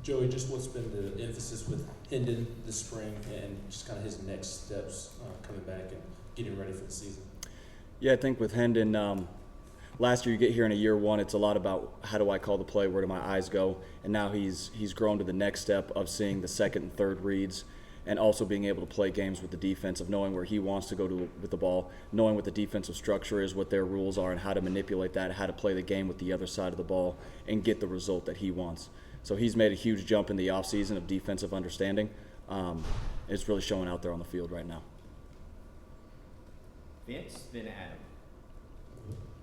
Joey, just what's been the emphasis with Hendon this spring and just kind of his next steps coming back and getting ready for the season? Yeah, I think with Hendon, last year you get here in a year one, it's a lot about how do I call the play, where do my eyes go, and now he's grown to the next step of seeing the second and third reads and also being able to play games with the defense, of knowing where he wants to go to with the ball, knowing what the defensive structure is, what their rules are, and how to manipulate that, how to play the game with the other side of the ball and get the result that he wants. So he's made a huge jump in the offseason of defensive understanding. It's really showing out there on the field right now. Vince, then Adam.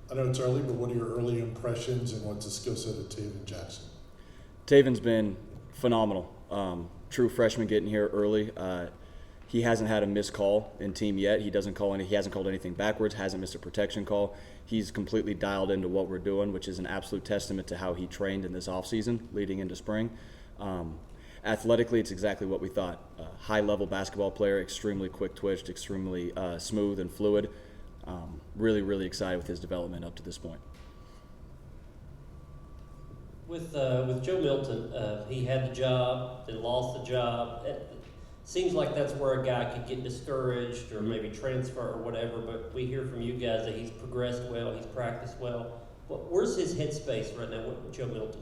I know it's early, but what are your early impressions and what's the skill set of Taven Jackson? Taven's been phenomenal. True freshman getting here early. He hasn't had a missed call in team yet. He hasn't called anything backwards, hasn't missed a protection call. He's completely dialed into what we're doing, which is an absolute testament to how he trained in this offseason leading into spring. Athletically, it's exactly what we thought. High-level basketball player, extremely quick-twitched, extremely smooth and fluid. Really, really excited with his development up to this point. With Joe Milton, he had the job, then lost the job. It seems like that's where a guy could get discouraged or maybe transfer or whatever, but we hear from you guys that he's progressed well, he's practiced well. Where's his headspace right now with Joe Milton?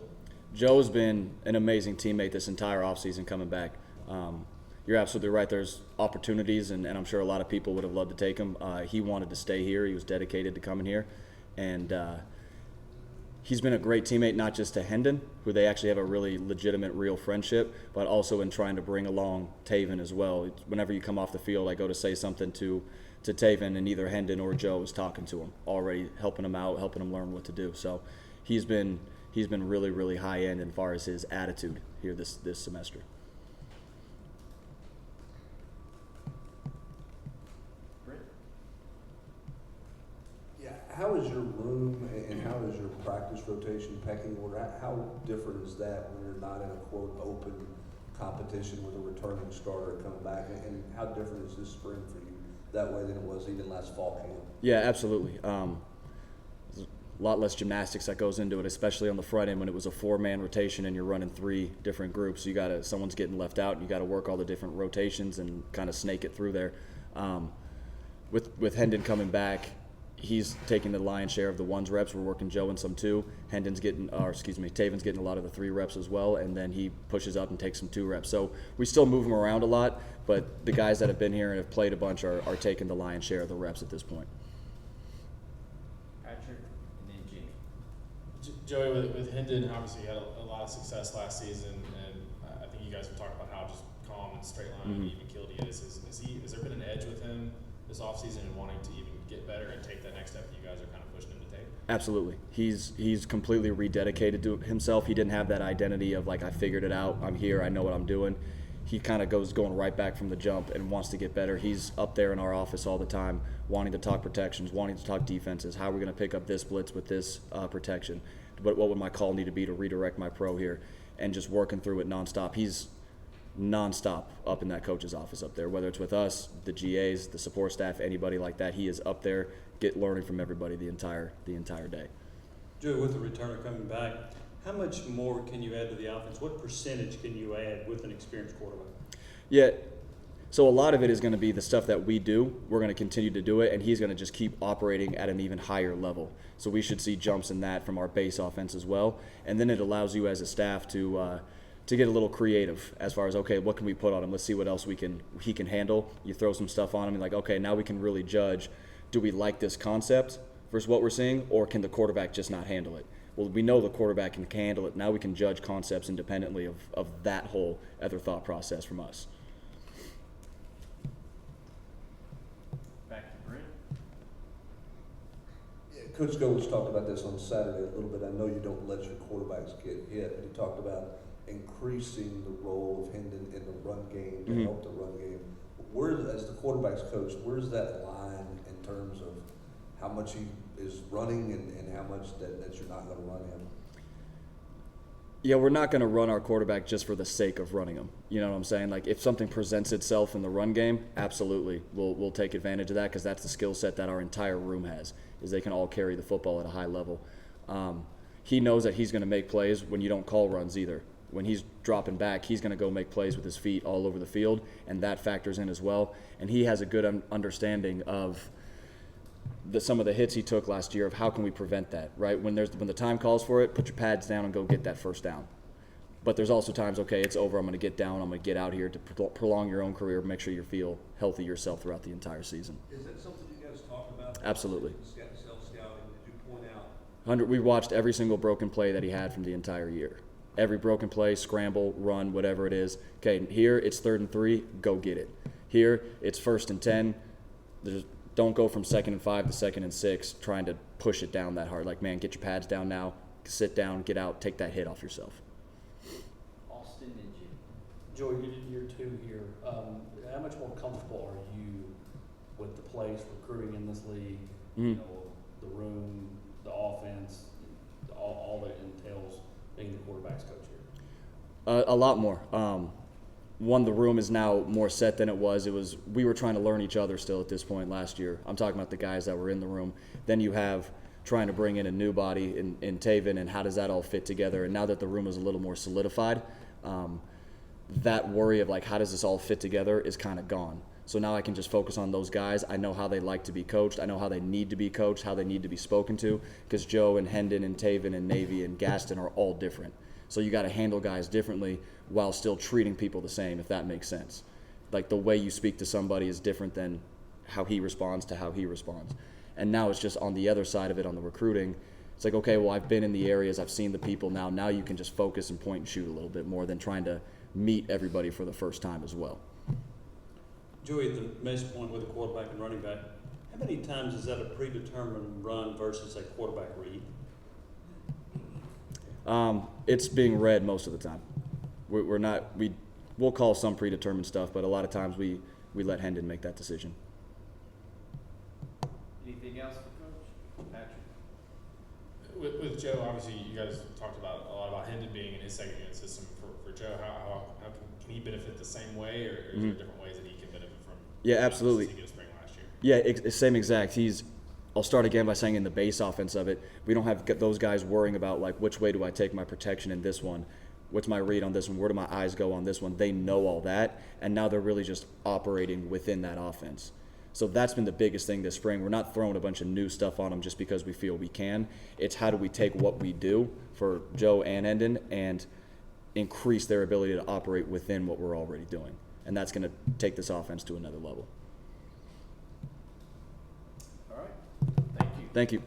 Joe's been an amazing teammate this entire offseason coming back. You're absolutely right. There's opportunities, and I'm sure a lot of people would have loved to take him. He wanted to stay here. He was dedicated to coming here. And he's been a great teammate, not just to Hendon, who they actually have a really legitimate, real friendship, but also in trying to bring along Taven as well. Whenever you come off the field, I go to say something to Taven, and either Hendon or Joe is talking to him, already helping him out, helping him learn what to do. So he's been really, really high end as far as his attitude here this semester. Yeah, how is your room and how is your practice rotation pecking order? How different is that when you're not in a quote open competition with a returning starter coming back? And how different is this spring for you that way than it was even last fall camp? Yeah, absolutely. There's a lot less gymnastics that goes into it, especially on the front end when it was a 4-man rotation and you're running 3 different groups. Someone's getting left out, and you got to work all the different rotations and kind of snake it through there. With Hendon coming back, he's taking the lion's share of the 1s reps. We're working Joe in some 2. Taven's getting a lot of the 3 reps as well, and then he pushes up and takes some 2 reps. So we still move him around a lot, but the guys that have been here and have played a bunch are taking the lion's share of the reps at this point. Patrick, and then Jimmy. Joey, with Hendon, obviously he had a lot of success last season, and I think you guys have talked about how just calm and straight line and even keeled he is. Has there been an edge with him this offseason and wanting to even get better and take that next step that you guys are kind of pushing him to take? Absolutely. He's completely rededicated to himself. He didn't have that identity of like, I figured it out, I'm here, I know what I'm doing. He kind of going right back from the jump and wants to get better. He's up there in our office all the time wanting to talk protections, wanting to talk defenses. How are we going to pick up this blitz with this protection? What would my call need to be to redirect my pro here? And just working through it nonstop. He's nonstop up in that coach's office up there, whether it's with us, the GAs, the support staff, anybody like that. He is up there learning from everybody the entire day. Joey, with the returner coming back, how much more can you add to the offense? What percentage can you add with an experienced quarterback? Yeah, so a lot of it is going to be the stuff that we do. We're going to continue to do it, and he's going to just keep operating at an even higher level. So we should see jumps in that from our base offense as well. And then it allows you as a staff to get a little creative as far as, okay, what can we put on him? Let's see what else he can handle. You throw some stuff on him and like, okay, now we can really judge, do we like this concept versus what we're seeing, or can the quarterback just not handle it? Well, we know the quarterback can handle it. Now we can judge concepts independently of that whole other thought process from us. Back to Brent. Yeah, Coach Goins talked about this on Saturday a little bit. I know you don't let your quarterbacks get hit, but he talked about increasing the role of Hendon in the run game to help the run game. As the quarterback's coach, where's that line in terms of how much he is running and how much that you're not going to run him? Yeah, we're not going to run our quarterback just for the sake of running him. You know what I'm saying? Like, if something presents itself in the run game, absolutely, we'll take advantage of that, because that's the skill set that our entire room has, is they can all carry the football at a high level. He knows that he's going to make plays when you don't call runs either. when he's dropping back, he's going to go make plays with his feet all over the field, and that factors in as well. And he has a good understanding of some of the hits he took last year of how can we prevent that, right? When the time calls for it, put your pads down and go get that first down. But there's also times, okay, it's over, I'm going to get down, I'm going to get out here to prolong your own career, make sure you feel healthy yourself throughout the entire season. Is that something you guys talk about? Absolutely. Self-scouting, did you point out? We watched every single broken play that he had from the entire year. Every broken play, scramble, run, whatever it is. Okay, here it's 3rd and 3, go get it. Here it's 1st and 10. Don't go from 2nd and 5 to 2nd and 6 trying to push it down that hard. Like, man, get your pads down now, sit down, get out, take that hit off yourself. Austin and Jim. Joey, you did year 2 here. How much more comfortable are you with the place, recruiting in this league? Mm-hmm. You know, the room, the offense, all that entails being the quarterback's coach here? A lot more. One, the room is now more set than it was. We were trying to learn each other still at this point last year. I'm talking about the guys that were in the room. Then you have trying to bring in a new body in Taven, and how does that all fit together? And now that the room is a little more solidified, that worry of like how does this all fit together is kind of gone. So now I can just focus on those guys. I know how they like to be coached. I know how they need to be coached, how they need to be spoken to, because Joe and Hendon and Taven and Navy and Gaston are all different. So you got to handle guys differently while still treating people the same, if that makes sense. Like the way you speak to somebody is different than how he responds to how he responds. And now it's just on the other side of it, on the recruiting. It's like, okay, well, I've been in the areas, I've seen the people now. Now you can just focus and point and shoot a little bit more than trying to meet everybody for the first time as well. Joey, at the mesh point with a quarterback and running back, how many times is that a predetermined run versus a quarterback read? It's being read most of the time. We'll call some predetermined stuff, but a lot of times we let Hendon make that decision. Anything else for Coach Patrick? With Joe, obviously, you guys talked about a lot about Hendon being in his second unit system. For Joe, how can he benefit the same way, or is there different ways that he can benefit from? Yeah, absolutely. He spring last year. Yeah, same exact. I'll start again by saying in the base offense of it, we don't have those guys worrying about like which way do I take my protection in this one, what's my read on this one, where do my eyes go on this one. They know all that, and now they're really just operating within that offense. So that's been the biggest thing this spring. We're not throwing a bunch of new stuff on them just because we feel we can. It's how do we take what we do for Joe and Hendon and increase their ability to operate within what we're already doing. And that's going to take this offense to another level. All right. Thank you. Thank you.